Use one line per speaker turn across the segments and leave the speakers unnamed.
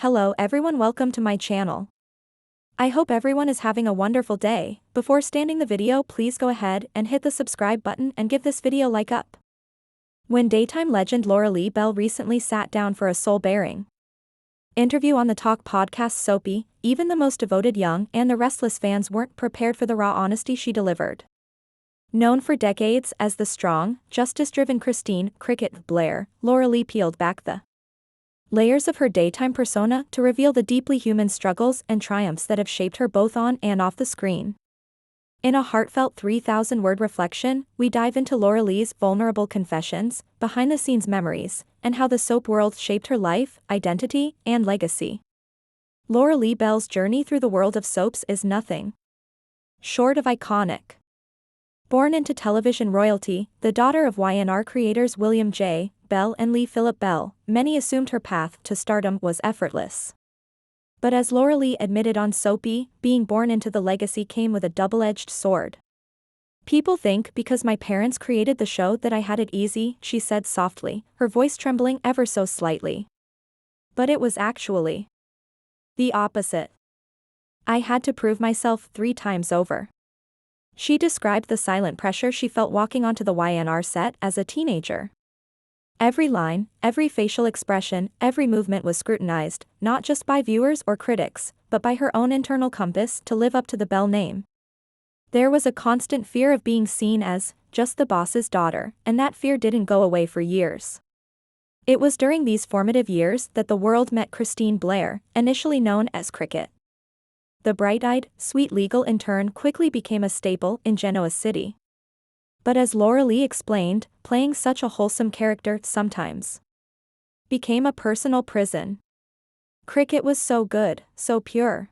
Hello everyone, welcome to my channel. I hope everyone is having a wonderful day. Before starting the video, please go ahead and hit the subscribe button and give this video a like up. When daytime legend Lauralee Bell recently sat down for a soul-bearing interview on the talk podcast Soapy, even the most devoted Young and the Restless fans weren't prepared for the raw honesty she delivered. Known for decades as the strong, justice-driven Christine Blair, Lauralee peeled back the layers of her daytime persona to reveal the deeply human struggles and triumphs that have shaped her both on and off the screen. In a heartfelt 3,000-word reflection, we dive into Lauralee's vulnerable confessions, behind-the-scenes memories, and how the soap world shaped her life, identity, and legacy. Lauralee Bell's journey through the world of soaps is nothing short of iconic. Born into television royalty, the daughter of Y&R creators William J. Bell and Lee Phillip Bell, many assumed her path to stardom was effortless. But as Lauralee admitted on Soapy, being born into the legacy came with a double-edged sword. "People think because my parents created the show that I had it easy," she said softly, her voice trembling ever so slightly. "But it was actually the opposite. I had to prove myself 3 times over." She described the silent pressure she felt walking onto the Y&R set as a teenager. Every line, every facial expression, every movement was scrutinized, not just by viewers or critics, but by her own internal compass to live up to the Bell name. There was a constant fear of being seen as just the boss's daughter, and that fear didn't go away for years. It was during these formative years that the world met Christine Blair, initially known as Cricket. The bright-eyed, sweet legal intern quickly became a staple in Genoa City. But as Lauralee explained, playing such a wholesome character sometimes became a personal prison. "Cricket was so good, so pure.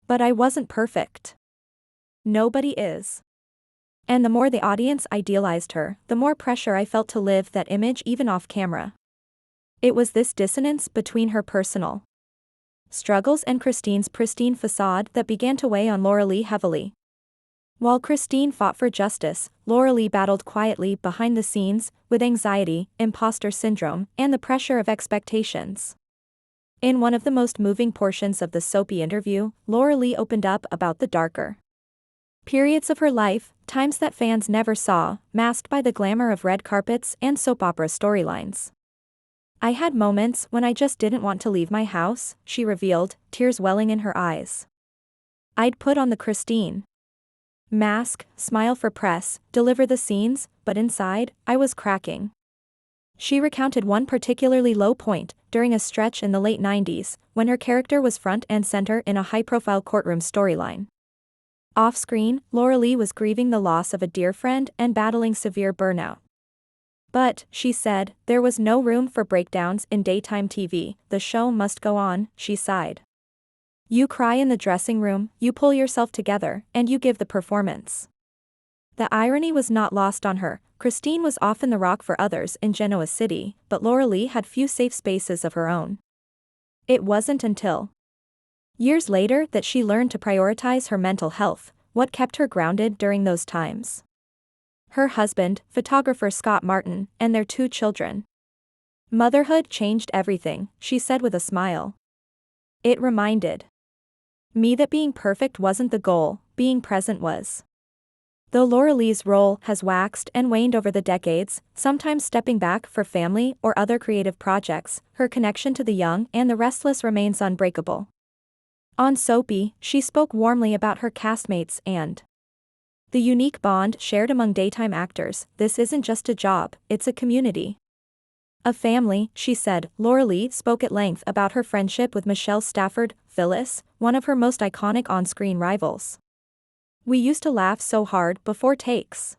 But I wasn't perfect. Nobody is. And the more the audience idealized her, the more pressure I felt to live that image even off camera." It was this dissonance between her personal struggles and Christine's pristine facade that began to weigh on Lauralee heavily. While Christine fought for justice, Lauralee battled quietly behind the scenes, with anxiety, imposter syndrome, and the pressure of expectations. In one of the most moving portions of the Soapy interview, Lauralee opened up about the darker periods of her life, times that fans never saw, masked by the glamour of red carpets and soap opera storylines. "I had moments when I just didn't want to leave my house," she revealed, tears welling in her eyes. "I'd put on the Christine mask, smile for press, deliver the scenes, but inside, I was cracking." She recounted one particularly low point, during a stretch in the late 90s, when her character was front and center in a high-profile courtroom storyline. Off-screen, Lauralee was grieving the loss of a dear friend and battling severe burnout. "But," she said, "there was no room for breakdowns in daytime TV, the show must go on," she sighed. "You cry in the dressing room, you pull yourself together, and you give the performance." The irony was not lost on her. Christine was often the rock for others in Genoa City, but Lauralee had few safe spaces of her own. It wasn't until years later that she learned to prioritize her mental health, what kept her grounded during those times. Her husband, photographer Scott Martin, and their 2 children. "Motherhood changed everything," she said with a smile. "It reminded me that being perfect wasn't the goal, being present was." Though Lauralee's role has waxed and waned over the decades, sometimes stepping back for family or other creative projects, her connection to the Young and the Restless remains unbreakable. On Soapy, she spoke warmly about her castmates and the unique bond shared among daytime actors. "This isn't just a job, it's a community. A family," she said. Lauralee spoke at length about her friendship with Michelle Stafford, Phyllis, one of her most iconic on-screen rivals. "We used to laugh so hard before takes.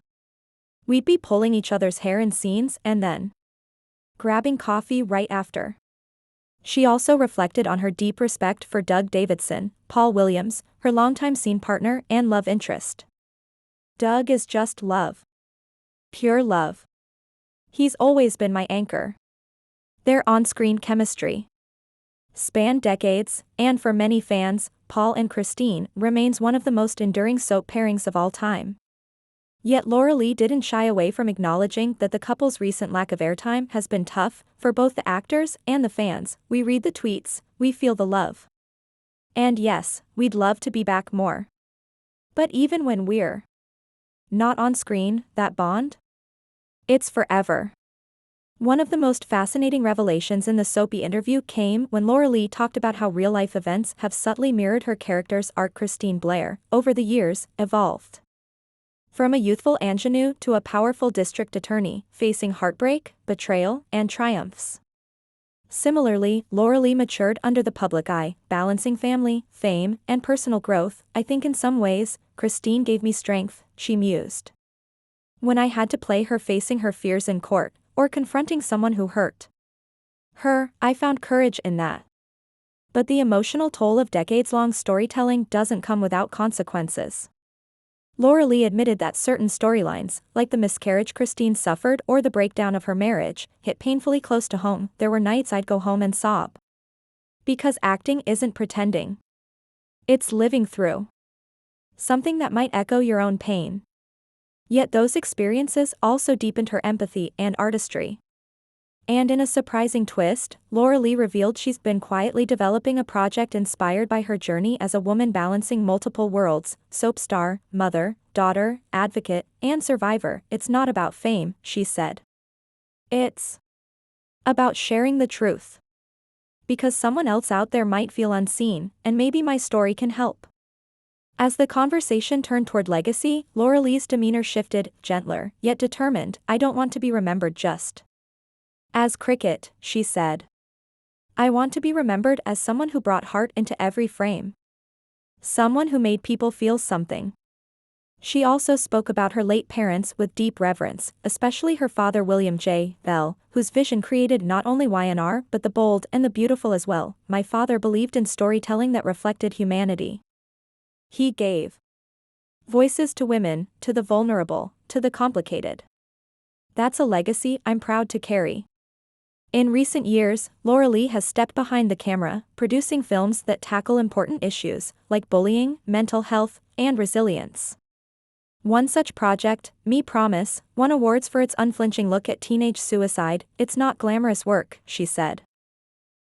We'd be pulling each other's hair in scenes and then grabbing coffee right after." She also reflected on her deep respect for Doug Davidson, Paul Williams, her longtime scene partner and love interest. "Doug is just love. Pure love. He's always been my anchor." Their on-screen chemistry spanned decades, and for many fans, Paul and Christine remains one of the most enduring soap pairings of all time. Yet Lauralee didn't shy away from acknowledging that the couple's recent lack of airtime has been tough for both the actors and the fans. "We read the tweets, we feel the love. And yes, we'd love to be back more. But even when we're not on screen, that bond? It's forever." One of the most fascinating revelations in the Soapy interview came when Lauralee talked about how real-life events have subtly mirrored her character's arc. Christine Blair, over the years, evolved from a youthful ingenue to a powerful district attorney, facing heartbreak, betrayal, and triumphs. Similarly, Lauralee matured under the public eye, balancing family, fame, and personal growth. "I think in some ways, Christine gave me strength," she mused. "When I had to play her facing her fears in court, or confronting someone who hurt her, I found courage in that. But the emotional toll of decades-long storytelling doesn't come without consequences." Lauralee admitted that certain storylines, like the miscarriage Christine suffered or the breakdown of her marriage, hit painfully close to home. "There were nights I'd go home and sob. Because acting isn't pretending. It's living through something that might echo your own pain." Yet those experiences also deepened her empathy and artistry. And in a surprising twist, Lauralee revealed she's been quietly developing a project inspired by her journey as a woman balancing multiple worlds: soap star, mother, daughter, advocate, and survivor. "It's not about fame," she said. "It's about sharing the truth. Because someone else out there might feel unseen, and maybe my story can help." As the conversation turned toward legacy, Lauralee's demeanor shifted, gentler, yet determined. "I don't want to be remembered just as Cricket," she said. "I want to be remembered as someone who brought heart into every frame. Someone who made people feel something." She also spoke about her late parents with deep reverence, especially her father William J. Bell, whose vision created not only YNR but the bold and the beautiful as well. "My father believed in storytelling that reflected humanity. He gave voices to women, to the vulnerable, to the complicated. That's a legacy I'm proud to carry." In recent years, Lauralee has stepped behind the camera, producing films that tackle important issues, like bullying, mental health, and resilience. One such project, Me Promise, won awards for its unflinching look at teenage suicide. "It's not glamorous work," she said.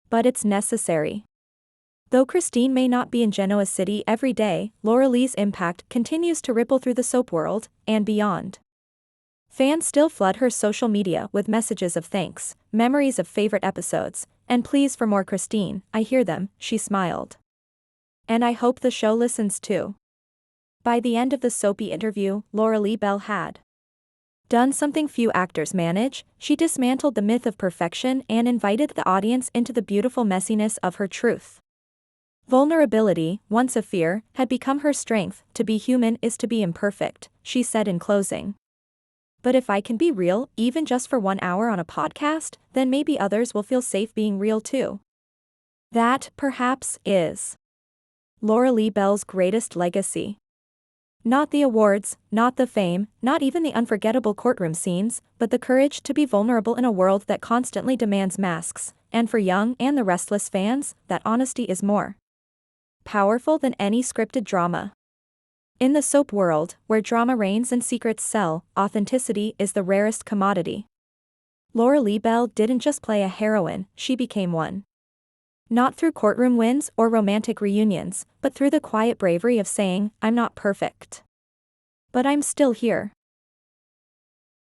"But it's necessary." Though Christine may not be in Genoa City every day, Lauralee's impact continues to ripple through the soap world, and beyond. Fans still flood her social media with messages of thanks, memories of favorite episodes, and pleas for more Christine. "I hear them," she smiled. "And I hope the show listens too." By the end of the Soapy interview, Lauralee Bell had done something few actors manage. She dismantled the myth of perfection and invited the audience into the beautiful messiness of her truth. Vulnerability, once a fear, had become her strength. "To be human is to be imperfect," she said in closing. "But if I can be real, even just for 1 hour on a podcast, then maybe others will feel safe being real too." That, perhaps, is Lauralee Bell's greatest legacy. Not the awards, not the fame, not even the unforgettable courtroom scenes, but the courage to be vulnerable in a world that constantly demands masks. And for Young and the Restless fans, that honesty is more powerful than any scripted drama. In the soap world, where drama reigns and secrets sell, authenticity is the rarest commodity. Lauralee Bell didn't just play a heroine, she became one. Not through courtroom wins or romantic reunions, but through the quiet bravery of saying, "I'm not perfect. But I'm still here."